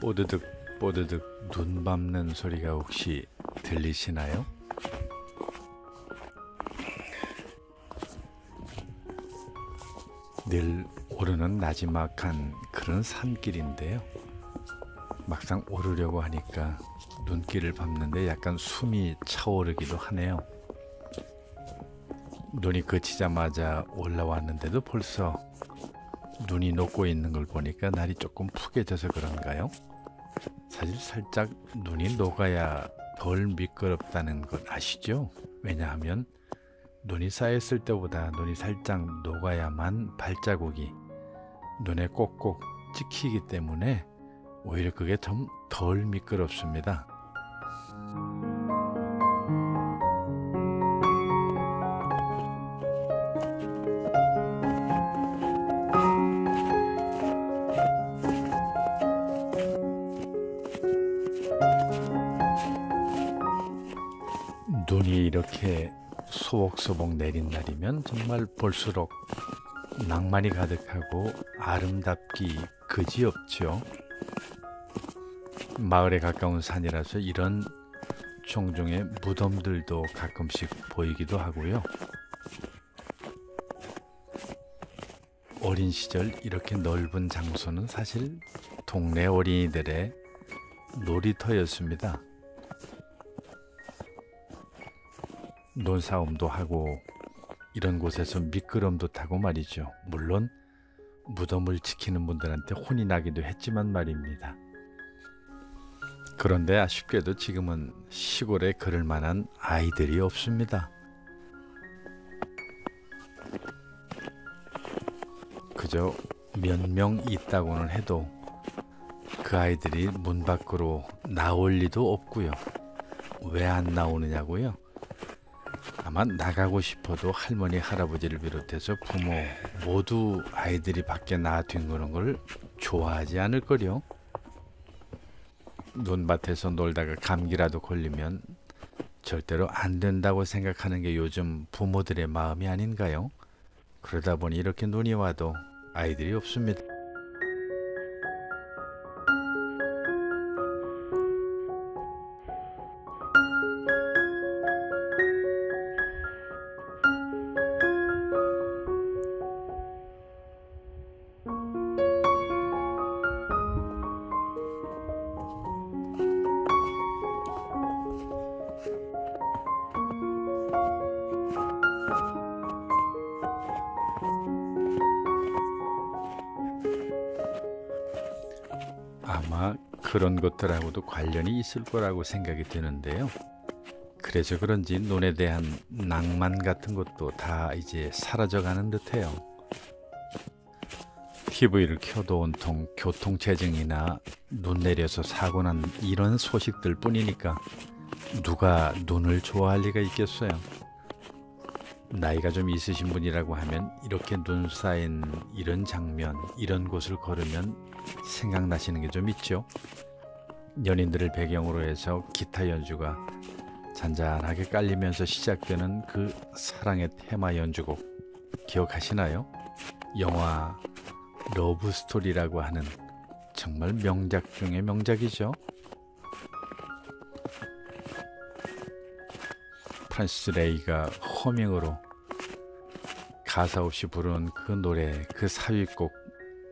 뽀드득 뽀드득 눈 밟는 소리가 혹시 들리시나요? 늘 오르는 나지막한 그런 산길인데요. 막상 오르려고 하니까 눈길을 밟는데 약간 숨이 차오르기도 하네요. 눈이 그치자마자 올라왔는데도 벌써 눈이 녹고 있는 걸 보니까 날이 조금 푸개져서 그런가요? 사실 살짝 눈이 녹아야 덜 미끄럽다는 것 아시죠? 왜냐하면 눈이 쌓였을 때보다 눈이 살짝 녹아야만 발자국이 눈에 꼭꼭 찍히기 때문에 오히려 그게 좀 덜 미끄럽습니다. 눈이 이렇게 소복소복 내린 날이면 정말 볼수록 낭만이 가득하고 아름답기 그지없죠. 마을에 가까운 산이라서 이런 종종의 무덤들도 가끔씩 보이기도 하고요. 어린 시절 이렇게 넓은 장소는 사실 동네 어린이들의 놀이터였습니다. 논싸움도 하고 이런 곳에서 미끄럼도 타고 말이죠. 물론 무덤을 지키는 분들한테 혼이 나기도 했지만 말입니다. 그런데 아쉽게도 지금은 시골에 그럴 만한 아이들이 없습니다. 그저 몇 명 있다고는 해도 그 아이들이 문 밖으로 나올 리도 없고요. 왜 안 나오느냐고요? 아마 나가고 싶어도 할머니, 할아버지를 비롯해서 부모 모두 아이들이 밖에 놔둔 걸 좋아하지 않을 거요. 논밭에서 놀다가 감기라도 걸리면 절대로 안 된다고 생각하는 게 요즘 부모들의 마음이 아닌가요? 그러다 보니 이렇게 눈이 와도 아이들이 없습니다. 아마 그런 것들하고도 관련이 있을 거라고 생각이 드는데요. 그래서 그런지 눈에 대한 낭만 같은 것도 다 이제 사라져가는 듯해요. TV를 켜도 온통 교통체증이나 눈 내려서 사고 난 이런 소식들 뿐이니까 누가 눈을 좋아할 리가 있겠어요. 나이가 좀 있으신 분이라고 하면 이렇게 눈 쌓인 이런 장면, 이런 곳을 걸으면 생각나시는 게 좀 있죠. 연인들을 배경으로 해서 기타 연주가 잔잔하게 깔리면서 시작되는 그 사랑의 테마 연주곡 기억하시나요? 영화 러브 스토리라고 하는 정말 명작 중의 명작이죠. 프란시스 레이가 허밍으로 가사 없이 부른 그 노래, 그 사위곡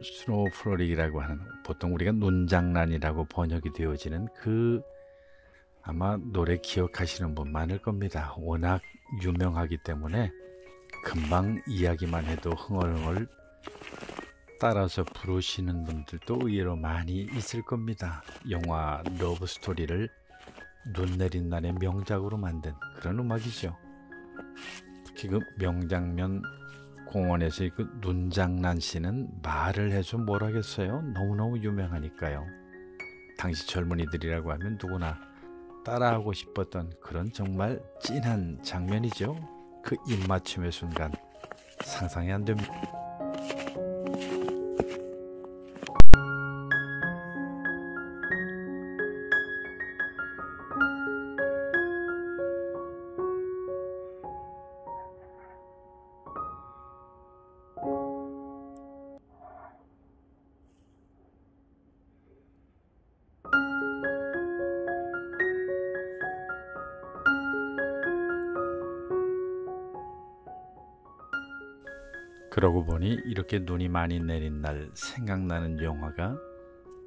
스노우 플로리라고 하는, 보통 우리가 눈장난이라고 번역이 되어지는 그 아마 노래 기억하시는 분 많을 겁니다. 워낙 유명하기 때문에 금방 이야기만 해도 흥얼흥얼 따라서 부르시는 분들도 의외로 많이 있을 겁니다. 영화 러브 스토리를 눈 내린 날의 명작으로 만든 그런 음악이죠. 특히 그 명장면 공원에서 그 눈장난 씬은 말을 해서 뭘 하겠어요? 너무너무 유명하니까요. 당시 젊은이들이라고 하면 누구나 따라하고 싶었던 그런 정말 찐한 장면이죠. 그 입맞춤의 순간 상상이 안 됩니다. 그러고 보니 이렇게 눈이 많이 내린 날 생각나는 영화가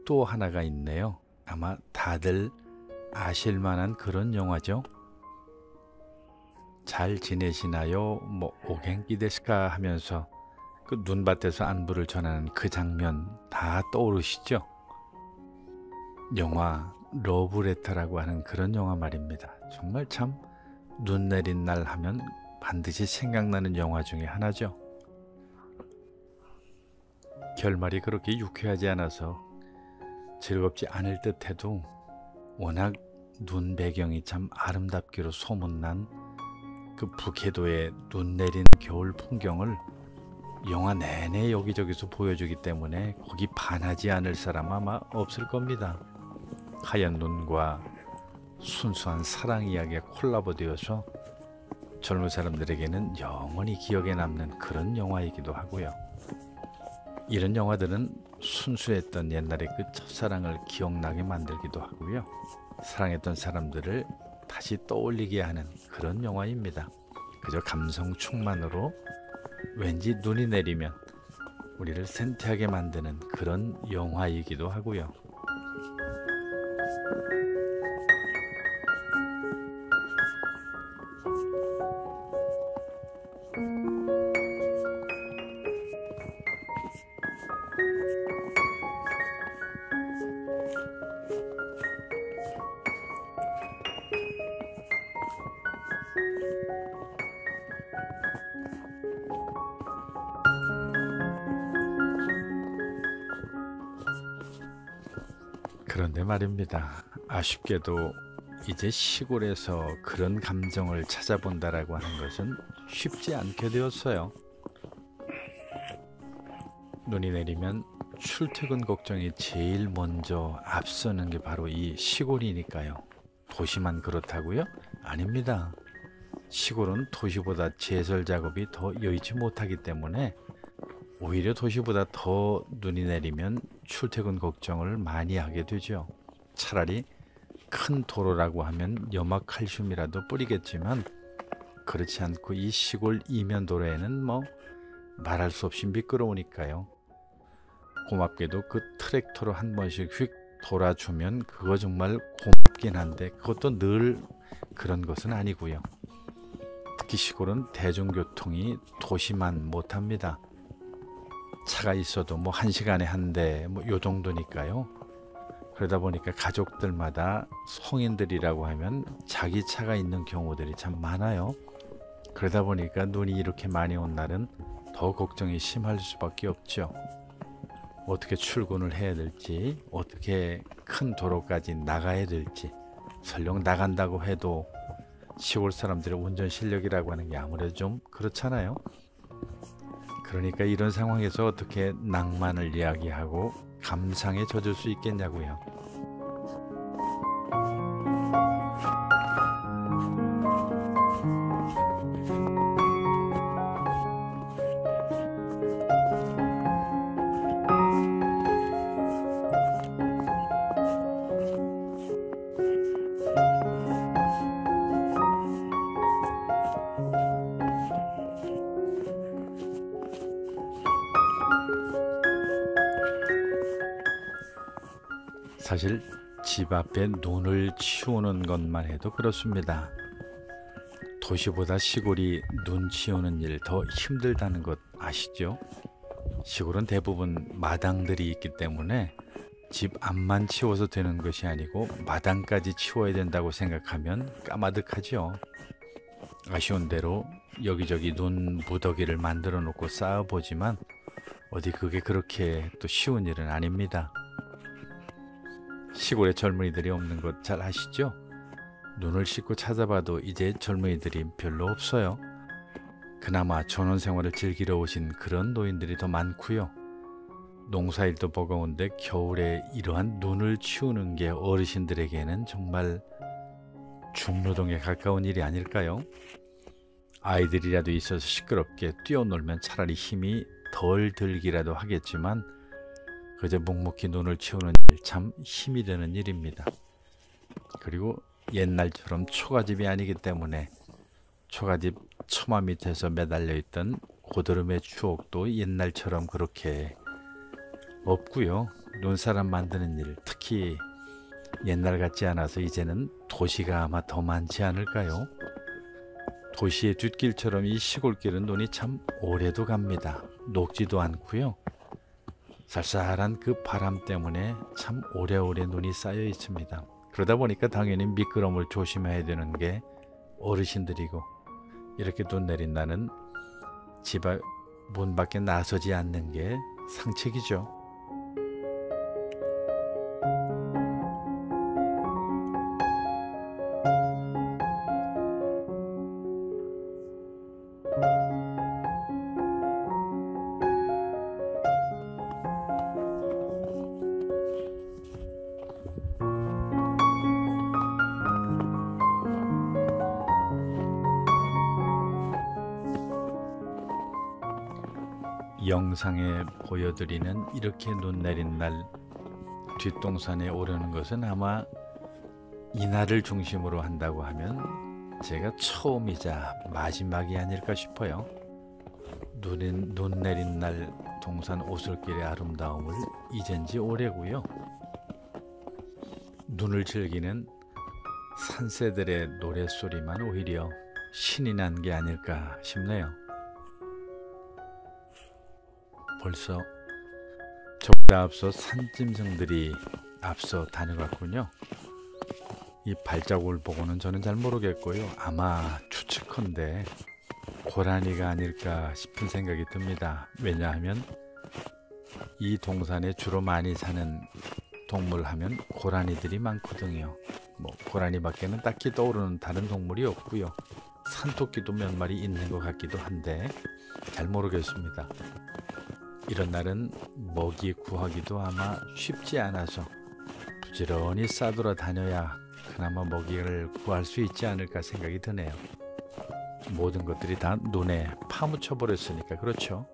또 하나가 있네요. 아마 다들 아실 만한 그런 영화죠. 잘 지내시나요? 뭐 오겐키 데스까 하면서 그 눈밭에서 안부를 전하는 그 장면 다 떠오르시죠? 영화 러브레터라고 하는 그런 영화 말입니다. 정말 참 눈 내린 날 하면 반드시 생각나는 영화 중에 하나죠. 결말이 그렇게 유쾌하지 않아서 즐겁지 않을 듯해도 워낙 눈 배경이 참 아름답기로 소문난 그 북해도의 눈 내린 겨울 풍경을 영화 내내 여기저기서 보여주기 때문에 거기 반하지 않을 사람 아마 없을 겁니다. 하얀 눈과 순수한 사랑 이야기가 콜라보되어서 젊은 사람들에게는 영원히 기억에 남는 그런 영화이기도 하고요. 이런 영화들은 순수했던 옛날의 그 첫사랑을 기억나게 만들기도 하고요. 사랑했던 사람들을 다시 떠올리게 하는 그런 영화입니다. 그저 감성 충만으로 왠지 눈이 내리면 우리를 센티하게 만드는 그런 영화이기도 하고요. 그런데 말입니다. 아쉽게도 이제 시골에서 그런 감정을 찾아본다라고 하는 것은 쉽지 않게 되었어요. 눈이 내리면 출퇴근 걱정이 제일 먼저 앞서는 게 바로 이 시골이니까요. 도시만 그렇다고요? 아닙니다. 시골은 도시보다 제설 작업이 더 여의치 못하기 때문에 오히려 도시보다 더 눈이 내리면 출퇴근 걱정을 많이 하게 되죠. 차라리 큰 도로라고 하면 염화칼슘이라도 뿌리겠지만 그렇지 않고 이 시골 이면도로에는 뭐 말할 수 없이 미끄러우니까요. 고맙게도 그 트랙터로 한 번씩 휙 돌아주면 그거 정말 고맙긴 한데 그것도 늘 그런 것은 아니고요. 특히 시골은 대중교통이 도시만 못합니다. 차가 있어도 뭐 1시간에 한 대 뭐 요 정도니까요. 그러다 보니까 가족들마다 성인들이라고 하면 자기 차가 있는 경우들이 참 많아요. 그러다 보니까 눈이 이렇게 많이 온 날은 더 걱정이 심할 수밖에 없죠. 어떻게 출근을 해야 될지, 어떻게 큰 도로까지 나가야 될지, 설령 나간다고 해도 시골 사람들의 운전 실력이라고 하는 게 아무래도 좀 그렇잖아요. 그러니까 이런 상황에서 어떻게 낭만을 이야기하고 감상에 젖을 수 있겠냐고요. 사실 집 앞에 눈을 치우는 것만 해도 그렇습니다. 도시보다 시골이 눈 치우는 일 더 힘들다는 것 아시죠? 시골은 대부분 마당들이 있기 때문에 집 앞만 치워서 되는 것이 아니고 마당까지 치워야 된다고 생각하면 까마득하죠. 아쉬운 대로 여기저기 눈 무더기를 만들어 놓고 쌓아보지만 어디 그게 그렇게 또 쉬운 일은 아닙니다. 시골에 젊은이들이 없는 것 잘 아시죠? 눈을 씻고 찾아봐도 이제 젊은이들이 별로 없어요. 그나마 전원생활을 즐기러 오신 그런 노인들이 더 많고요. 농사일도 버거운데 겨울에 이러한 눈을 치우는 게 어르신들에게는 정말 중노동에 가까운 일이 아닐까요? 아이들이라도 있어서 시끄럽게 뛰어놀면 차라리 힘이 덜 들기라도 하겠지만 그저 묵묵히 눈을 치우는 일 참 힘이 드는 일입니다. 그리고 옛날처럼 초가집이 아니기 때문에 초가집 처마 밑에서 매달려 있던 고드름의 추억도 옛날처럼 그렇게 없고요. 눈사람 만드는 일, 특히 옛날 같지 않아서 이제는 도시가 아마 더 많지 않을까요? 도시의 뒷길처럼 이 시골길은 눈이 참 오래도 갑니다. 녹지도 않고요. 쌀쌀한 그 바람 때문에 참 오래오래 눈이 쌓여 있습니다. 그러다 보니까 당연히 미끄럼을 조심해야 되는 게 어르신들이고, 이렇게 눈 내린 날은 집 문 밖에 나서지 않는 게 상책이죠. 영상에 보여드리는 이렇게 눈 내린 날 뒷동산에 오르는 것은 아마 이날을 중심으로 한다고 하면 제가 처음이자 마지막이 아닐까 싶어요. 눈 내린 날 동산 오솔길의 아름다움을 잊은 지 오래고요. 눈을 즐기는 산새들의 노랫소리만 오히려 신이 난 게 아닐까 싶네요. 벌써 저보다 앞서 산짐승들이 앞서 다녀갔군요. 이 발자국을 보고는 저는 잘 모르겠고요. 아마 추측컨대 고라니가 아닐까 싶은 생각이 듭니다. 왜냐하면 이 동산에 주로 많이 사는 동물 하면 고라니들이 많거든요. 고라니 밖에는 딱히 떠오르는 다른 동물이 없고요. 산토끼도 몇 마리 있는 것 같기도 한데 잘 모르겠습니다. 이런 날은 먹이 구하기도 아마 쉽지 않아서 부지런히 싸돌아 다녀야 그나마 먹이를 구할 수 있지 않을까 생각이 드네요. 모든 것들이 다 눈에 파묻혀 버렸으니까 그렇죠.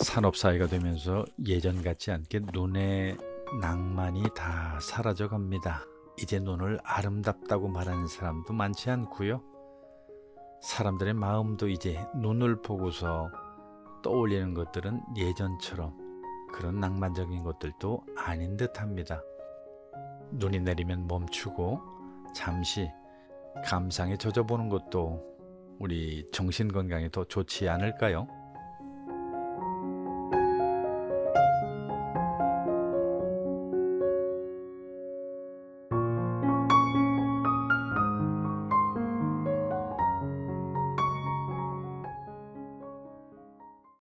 산업사회가 되면서 예전 같지 않게 눈의 낭만이 다 사라져 갑니다. 이제 눈을 아름답다고 말하는 사람도 많지 않고요. 사람들의 마음도 이제 눈을 보고서 떠올리는 것들은 예전처럼 그런 낭만적인 것들도 아닌 듯합니다. 눈이 내리면 멈추고 잠시 감상에 젖어보는 것도 우리 정신 건강에 더 좋지 않을까요?